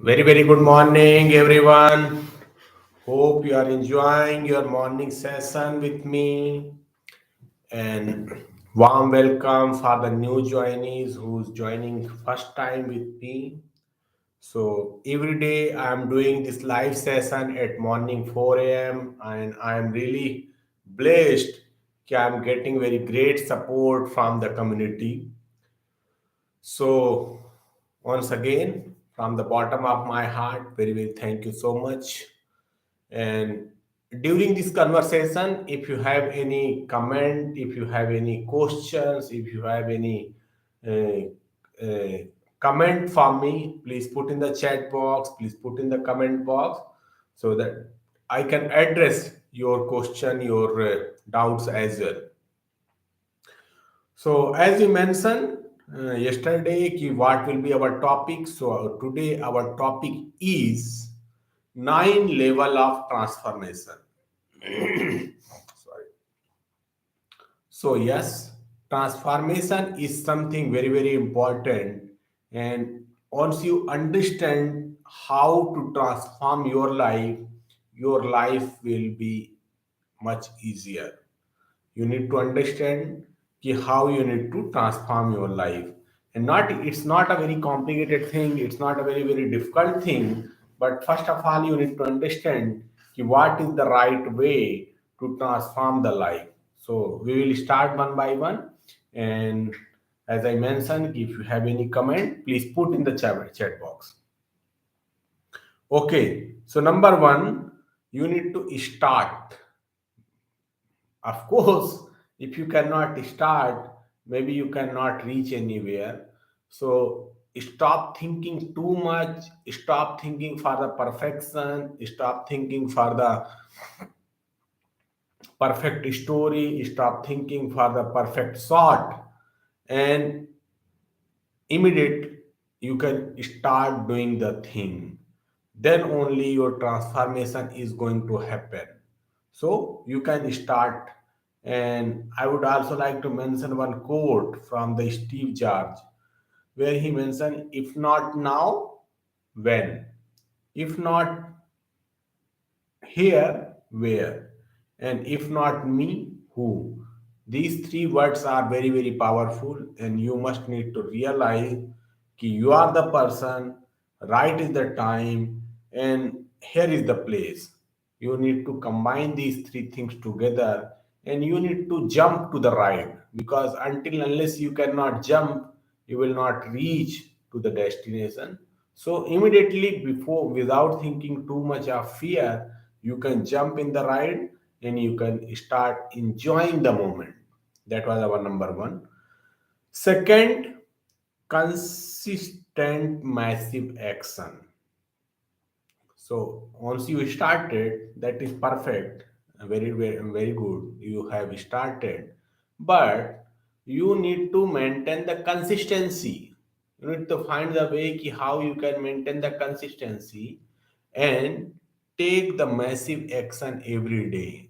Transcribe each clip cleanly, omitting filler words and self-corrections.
Very good morning, everyone. Hope you are enjoying your morning session with me. And warm welcome for the new joinees who's joining first time with me. So every day I am doing this live session at morning 4 a.m. and I am really blessed that I'm getting very great support from the community. So once again, from the bottom of my heart, very thank you so much. And during this conversation, if you have any comment, if you have any questions, if you have any uh, comment for me, please put in the chat box, please put in the comment box so that I can address your question, your doubts as well. So, as you mentioned yesterday, what will be our topic? So, today our topic is nine level of transformation. Sorry. So, yes, transformation is something very important, and once you understand how to transform your life will be much easier. You need to understand how you need to transform your life, and not it's not a very complicated thing, it's not a very difficult thing, but first of all you need to understand what is the right way to transform the life. So we will start one by one, and as I mentioned, if you have any comment, please put in the chat box. Okay, so number one, you need to start. Of course, if you cannot start, maybe you cannot reach anywhere. So stop thinking too much, stop thinking for the perfection, stop thinking for the perfect story, stop thinking for the perfect shot, and immediate you can start doing the thing. Then only your transformation is going to happen. So you can start. And I would also like to mention one quote from the Steve Jobs, where he mentioned, if not now, when? If not here, where? And if not me, who? These three words are very powerful, and you must need to realize that you are the person, right is the time, and here is the place. You need to combine these three things together, and you need to jump to the ride, because until unless you cannot jump, you will not reach to the destination. So immediately before, without thinking too much of fear, you can jump in the ride and you can start enjoying the moment. That was our number one. Second, consistent massive action. So once you started, that is perfect, very good. You have started, but you need to maintain the consistency. You need to find the way how you can maintain the consistency and take the massive action every day.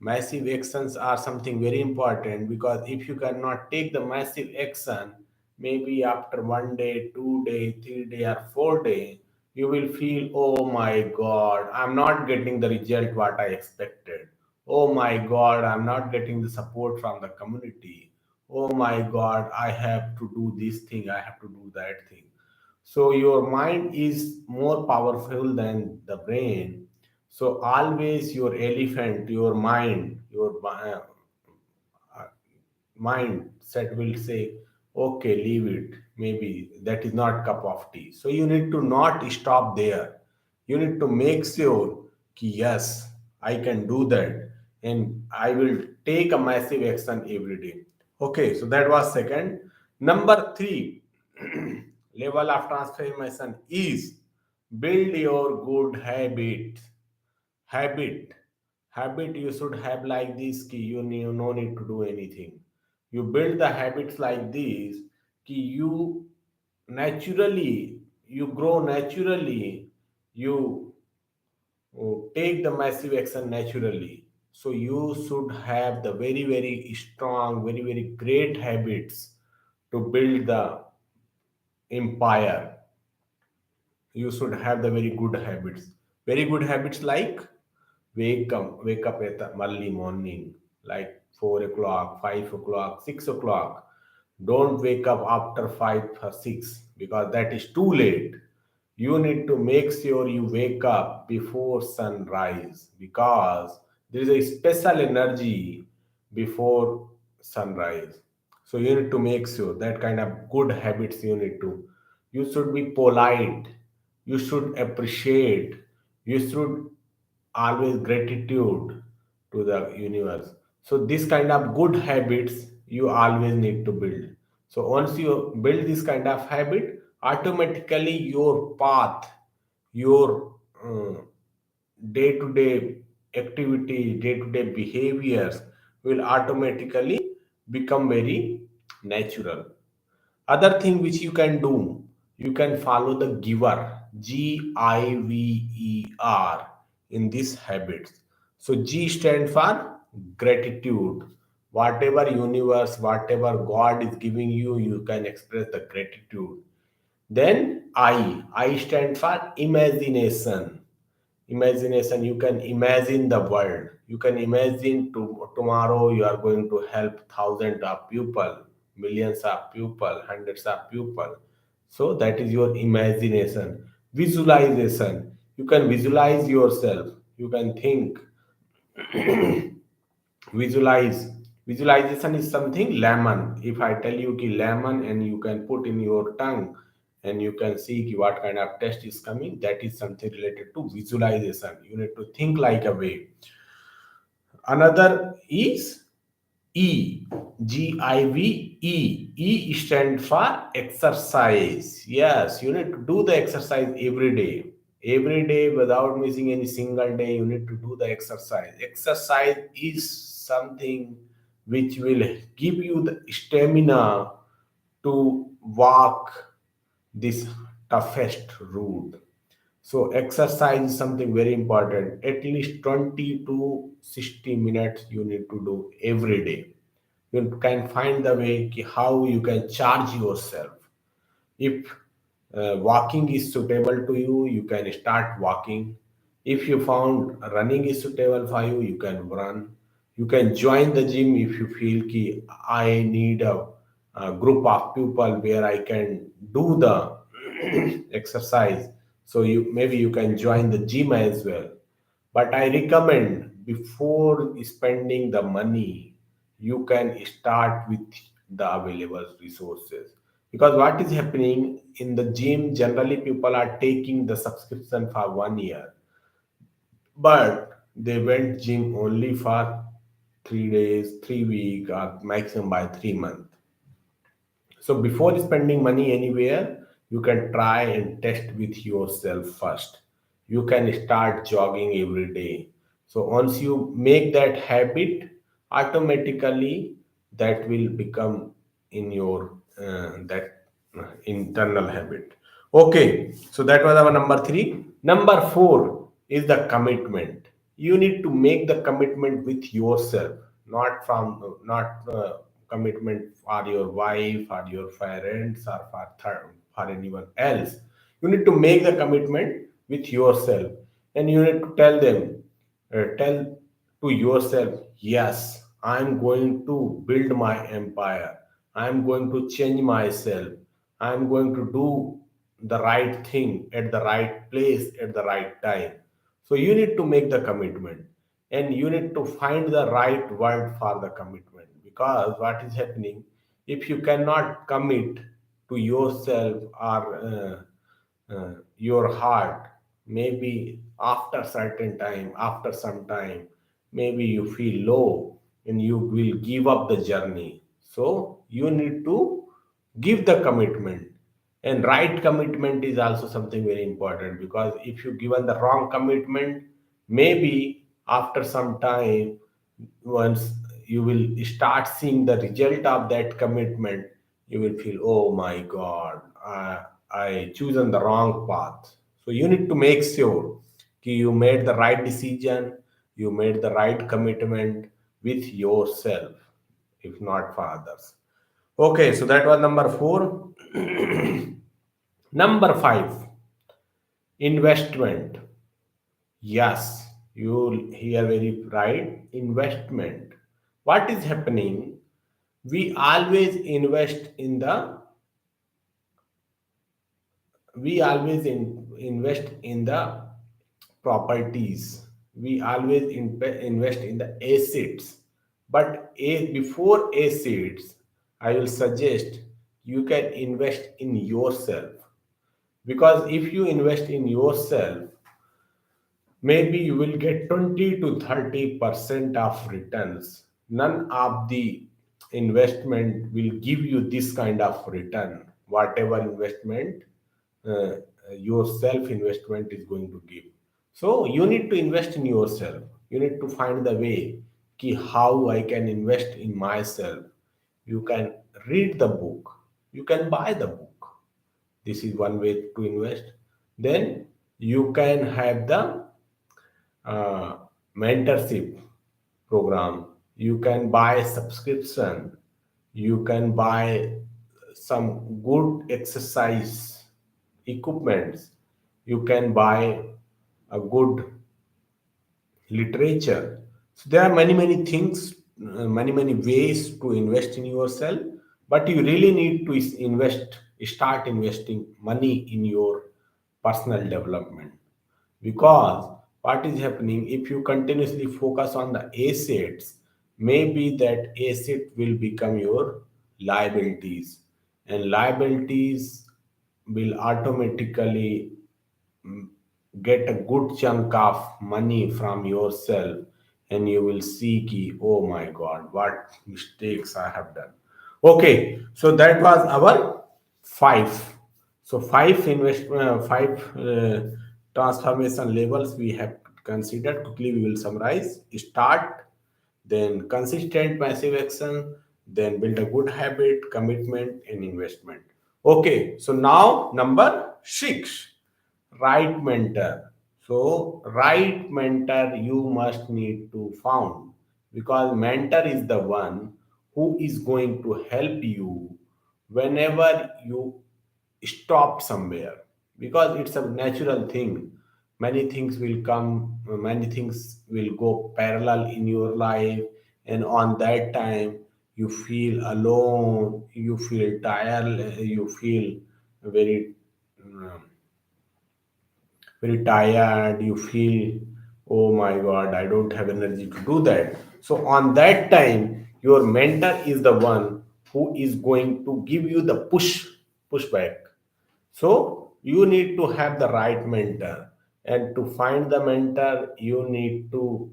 Massive actions are something very important, because if you cannot take the massive action, maybe after 1 day, 2 day, 3 day, or 4 day, you will feel, oh my god, I'm not getting the result what I expected. Oh my god, I'm not getting the support from the community. Oh my god, I have to do this thing, I have to do that thing. So your mind is more powerful than the brain. So always your elephant, your mind, your mindset will say, okay, leave it. Maybe that is not cup of tea. So you need to not stop there. You need to make sure कि yes, I can do that, and I will take a massive action every day. Okay, so that was second. Number three, level of transformation is build your good habit. You should have like this ki you need no need to do anything. You build the habits like this ki naturally you grow naturally. You take the massive action naturally. So you should have the very strong, very great habits to build the empire. you should have the very good habits. Very good habits like wake up at the early morning, like 4 o'clock, 5 o'clock, 6 o'clock. Don't wake up after 5 or 6 because that is too late. You need to make sure you wake up before sunrise because there is a special energy before sunrise. So you need to make sure that kind of good habits you need to. You should be polite. You should appreciate. You should always gratitude to the universe. So this kind of good habits you always need to build. So once you build this kind of habit, automatically your path, your day to day activity, day to day behaviors will automatically become very natural. Other thing which you can do, you can follow the giver, Giver, in these habits. So G stand for gratitude. Whatever universe, whatever God is giving you, you can express the gratitude. Then I stand for imagination. Imagination, you can imagine the world. You can imagine tomorrow you are going to help thousands of people, millions of people, hundreds of people. So that is your imagination. Visualization, you can visualize yourself. You can think, visualize. Visualization is something lemon. If I tell you ki lemon and you can put in your tongue and you can see ki what kind of taste is coming, that is something related to visualization. You need to think like a way. Another is E, Give. E stand for exercise. Yes, you need to do the exercise every day. Every day without missing any single day, you need to do the exercise. Exercise is something which will give you the stamina to walk this toughest route. So exercise is something very important. At least 20 to 60 minutes you need to do every day. You can find the way how you can charge yourself. If walking is suitable to you, you can start walking. If you found running is suitable for you, you can run. You can join the gym if you feel ki I need a group of people where I can do the exercise. So you can join the gym as well. But I recommend before spending the money, you can start with the available resources. Because what is happening in the gym, generally people are taking the subscription for 1 year, but they went gym only for 3 days, 3 weeks, or maximum by 3 months. So before spending money anywhere, you can try and test with yourself first. You can start jogging every day. So once you make that habit, automatically that will become in your that internal habit. Okay, so that was our number three. Number four is the commitment. You need to make the commitment with yourself, not commitment for your wife or your parents or for anyone else. You need to make the commitment with yourself, and you need to tell to yourself, yes, I'm going to build my empire. I'm going to change myself. I'm going to do the right thing at the right place at the right time. So you need to make the commitment, and you need to find the right word for the commitment, because what is happening, if you cannot commit to yourself or your heart, maybe after certain time, after some time, maybe you feel low and you will give up the journey. So you need to give the commitment, and right commitment is also something very important, because if you given the wrong commitment, maybe after some time, once you will start seeing the result of that commitment, you will feel, oh my god, I chosen the wrong path. So you need to make sure कि you made the right decision, you made the right commitment with yourself, if not for others. Okay, so that was number four. Number five, Investment. Yes, you hear very right. Investment. What is happening? We always invest in the properties. We always invest in the assets. But before assets, I will suggest you can invest in yourself. Because if you invest in yourself, maybe you will get 20 to 30% of returns. None of the investment will give you this kind of return. Whatever investment uh, your self investment is going to give. So you need to invest in yourself. You need to find the way ki how I can invest in myself. You can read the book. You can buy the book. This is one way to invest. Then you can have the uh, mentorship program. You can buy subscription. You can buy some good exercise equipments. You can buy a good literature. So there are many things, many ways to invest in yourself. But you really need to start investing money in your personal development. Because what is happening, if you continuously focus on the assets, maybe that asset will become your liabilities, and liabilities will automatically get a good chunk of money from yourself, and you will see ki, oh my god, what mistakes I have done. Okay, so that was our five. So five transformation levels we have considered. Quickly we will summarize. Start, then consistent massive action, then build a good habit, commitment, and investment. Okay, so now number six, right mentor. So right mentor you must need to found, because mentor is the one who is going to help you whenever you stop somewhere, because it's a natural thing. Many things will come, many things will go parallel in your life, and on that time you feel alone, you feel tired, you feel very um, very tired, you feel, oh my god, I don't have energy to do that. So on that time your mentor is the one who is going to give you the pushback. So you need to have the right mentor, and to find the mentor you need to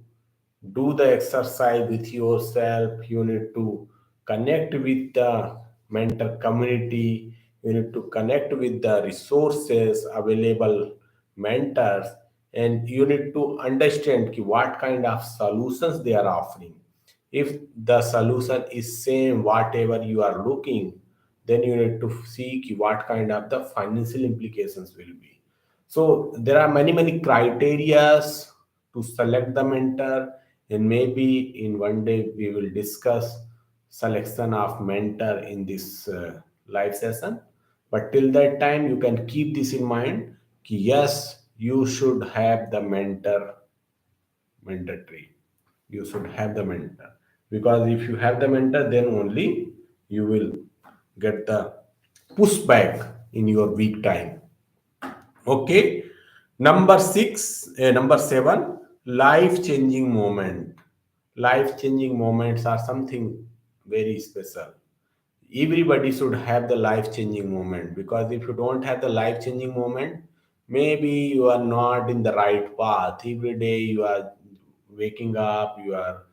do the exercise with yourself. You need to connect with the mentor community. You need to connect with the resources available mentors, and you need to understand ki what kind of solutions they are offering. If the solution is same whatever you are looking, then you need to see ki what kind of the financial implications will be. So there are many criterias to select the mentor, and maybe in one day we will discuss selection of mentor in this live session. But till that time, you can keep this in mind. Ki yes, you should have the mentor tree. You should have the mentor, because if you have the mentor, then only you will get the pushback in your weak time. Okay, number seven, life changing moment. Life changing moments are something very special. Everybody should have the life changing moment, because if you don't have the life changing moment, maybe you are not in the right path. Every day you are waking up, you are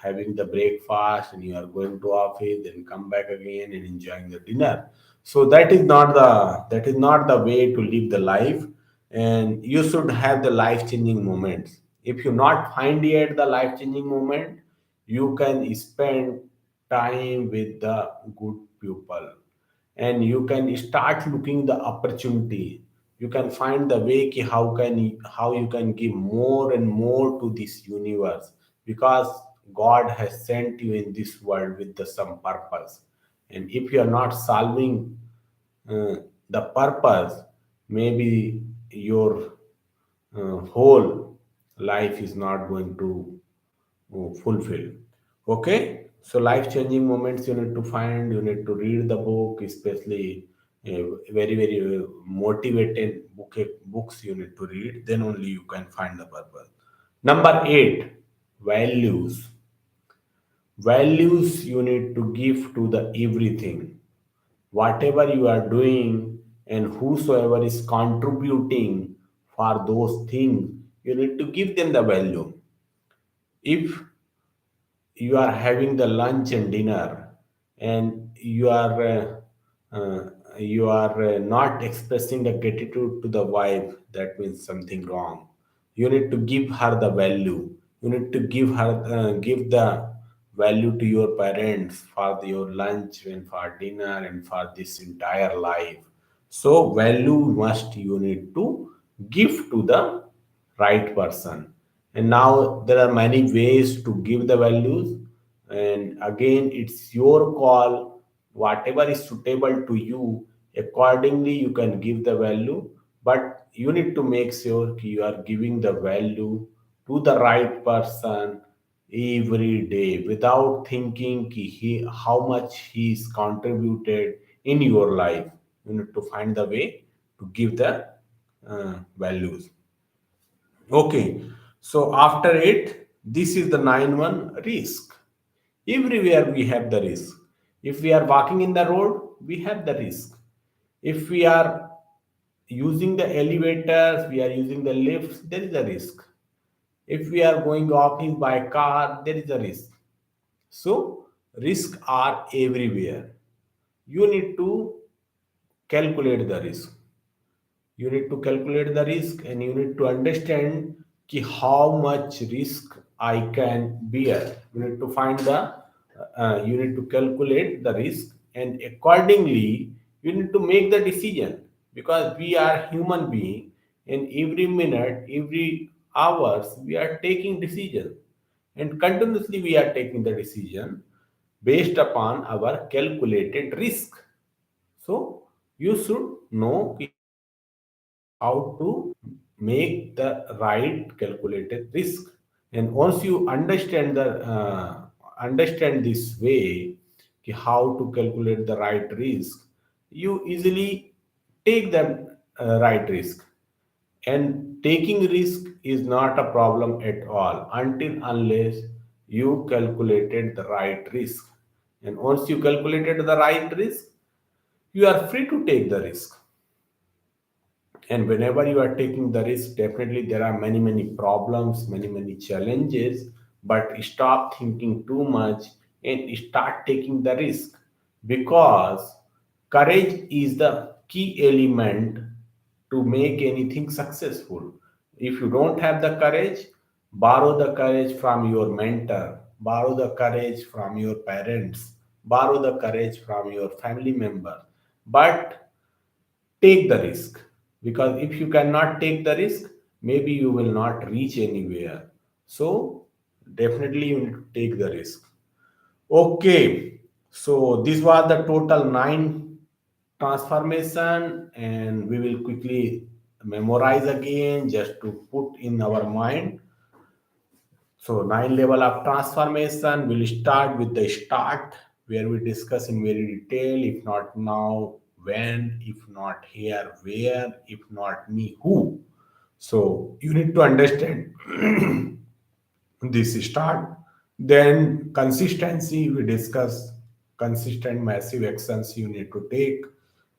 having the breakfast, and you are going to office, then come back again and enjoying the dinner. So that is not the way to live the life. And you should have the life changing moments. If you not find yet the life changing moment, you can spend time with the good people, and you can start looking the opportunity. You can find the way ki how you can give more and more to this universe, because god has sent you in this world with some purpose. And if you are not solving uh, the purpose, maybe your whole life is not going to fulfill. Okay, so life changing moments you need to find, you need to read the book, especially very motivated books you need to read, then only you can find the purpose. Number 8, values. Values you need to give to the everything, whatever you are doing, and whosoever is contributing for those things, you need to give them the value. If you are having the lunch and dinner, and you are not expressing the gratitude to the wife, that means something wrong. You need to give her the value. You need to give the value to your parents for your lunch and for dinner and for this entire life. So value must you need to give to the right person. And now there are many ways to give the values, and again it's your call. Whatever is suitable to you, accordingly you can give the value. But you need to make sure कि you are giving the value to the right person every day, without thinking कि how much he is contributed in your life. You need to find the way to give the values. Okay, so after it, this is the 9 1 risk. Everywhere we have the risk. If we are walking in the road, we have the risk. If we are using the elevators, we are using the lifts, there is a risk. If we are going office by car, there is a risk. So, risks are everywhere. You need to calculate the risk. You need to calculate the risk, and you need to understand ki how much risk I can bear. You need to find the you need to calculate the risk, and accordingly you need to make the decision, because we are human being, and every minute, every hours we are taking decision, and continuously we are taking the decision based upon our calculated risk. So you should know how to make the right calculated risk. And once you understand this way, how to calculate the right risk, you easily take the right risk. And taking risk is not a problem at all until unless you calculated the right risk. And once you calculated the right risk, you are free to take the risk. And whenever you are taking the risk, definitely there are many problems, many challenges. But stop thinking too much and start taking the risk, because courage is the key element to make anything successful. If you don't have the courage, borrow the courage from your mentor, borrow the courage from your parents, borrow the courage from your family member, but take the risk. Because if you cannot take the risk, maybe you will not reach anywhere. So definitely you need to take the risk. Okay, so this was the total 9 transformation, and we will quickly memorize again just to put in our mind. So 9 level of transformation. We'll start with the start, where we discuss in very detail. If not now, when? If not here, where? If not me, who? So you need to understand this start. Then consistency, we discuss consistent massive actions you need to take.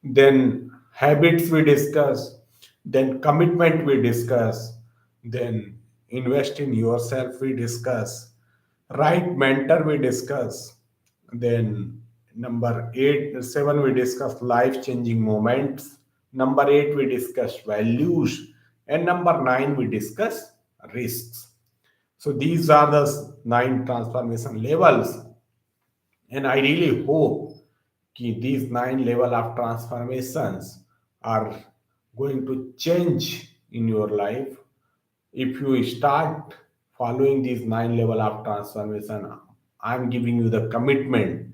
Then habits we discuss. Then commitment we discuss. Then invest in yourself we discuss. Right mentor we discuss. Then number 7 we discuss life changing moments. Number 8 we discuss values, and number 9 we discuss risks. So these are the 9 transformation levels, and I really hope that these 9 level of transformations are going to change in your life. If you start following these 9 level of transformation, I'm giving you the commitment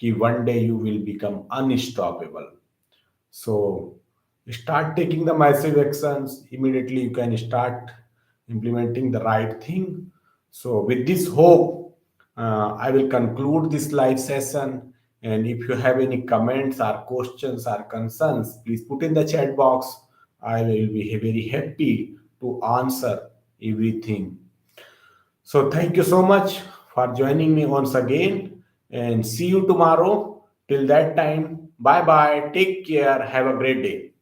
that one day you will become unstoppable. So Start taking the massive actions. Immediately you can start implementing the right thing. So with this hope, I will conclude this live session. And if you have any comments or questions or concerns, please put in the chat box. I will be very happy to answer everything. So thank you so much for joining me once again, and see you tomorrow. Till that time, bye bye. Take care. Have a great day.